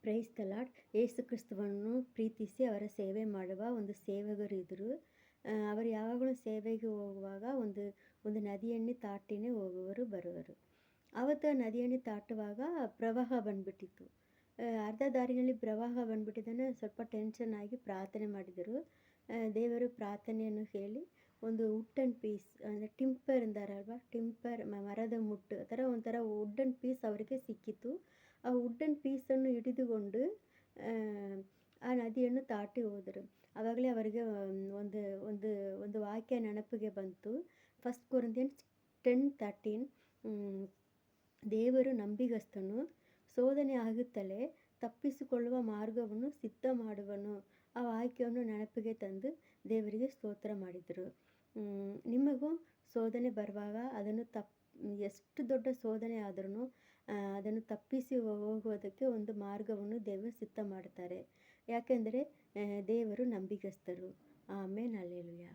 Price the lord. Yesu ಕ್ರಿಸ್ತವನ್ನು ಪ್ರೀತಿಸಿ ಅವರ ಸೇವೆ ಮಾಡುವ ಒಂದು ಸೇವಕರಿದ್ದರು. ಅವರು ಯಾವಾಗಲೂ ಸೇವೆಗೆ ಹೋಗುವಾಗ ಒಂದು ನದಿಯನ್ನೇ ದಾಟಿನೇ ಹೋಗುವರು ಬರುವರು. ಆವತ್ತು ನದಿಯನ್ನೇ ದಾಟುವಾಗ ಪ್ರವಾಹ ಬಂದ್ಬಿಟ್ಟಿತ್ತು. ಅರ್ಧ ದಾರಿಯಲ್ಲಿ ಪ್ರವಾಹ ಬಂದ್ಬಿಟ್ಟಿದ್ದನ್ನು ಸ್ವಲ್ಪ ಟೆನ್ಷನ್ ಆಗಿ ಪ್ರಾರ್ಥನೆ ಮಾಡಿದರು. ದೇವರು ಪ್ರಾರ್ಥನೆಯನ್ನು ಹೇಳಿ ಒಂದು ವುಡ್ಡನ್ ಪೀಸ್ ಅಂದರೆ ಟಿಂಪರ್ ಅಂತಾರಲ್ವ, ಟಿಂಪರ್ ಮರದ ಮುಟ್ಟು ಆ ಥರ ಒಂಥರ ವುಡ್ಡನ್ ಪೀಸ್ ಅವರಿಗೆ ಸಿಕ್ಕಿತು. ಆ ವುಡ್ಡನ್ ಪೀಸನ್ನು ಹಿಡಿದುಕೊಂಡು ಆ ನದಿಯನ್ನು ದಾಟಿ ಹೋದರು. ಆವಾಗಲೇ ಅವರಿಗೆ ಒಂದು ಒಂದು ಒಂದು ವಾಕ್ಯ ನೆನಪಿಗೆ ಬಂತು. ಫಸ್ಟ್ ಕೊರಿಂಥಿಯನ್ಸ್ 10:13 ದೇವರು ನಂಬಿಗಸ್ತನು, ಶೋಧನೆ ಆಗುತ್ತಲೇ ತಪ್ಪಿಸಿಕೊಳ್ಳುವ ಮಾರ್ಗವನ್ನು ಸಿದ್ಧ ಮಾಡುವನು. ಆ ವಾಕ್ಯವನ್ನು ನೆನಪಿಗೆ ತಂದು ದೇವರಿಗೆ ಸ್ತೋತ್ರ ಮಾಡಿದರು. ನಿಮಗೂ ಶೋಧನೆ ಬರುವಾಗ ಅದನ್ನು ಎಷ್ಟು ದೊಡ್ಡ ಶೋಧನೆ ಆದ್ರೂ ಅದನ್ನು ತಪ್ಪಿಸಿ ಹೋಗುವುದಕ್ಕೆ ಒಂದು ಮಾರ್ಗವನ್ನು ದೇವರು ಸಿದ್ಧ ಮಾಡ್ತಾರೆ. ಯಾಕೆಂದರೆ ದೇವರು ನಂಬಿಗಸ್ತರು. ಆಮೇನ್, ಹಲ್ಲೆಲೂಯಾ.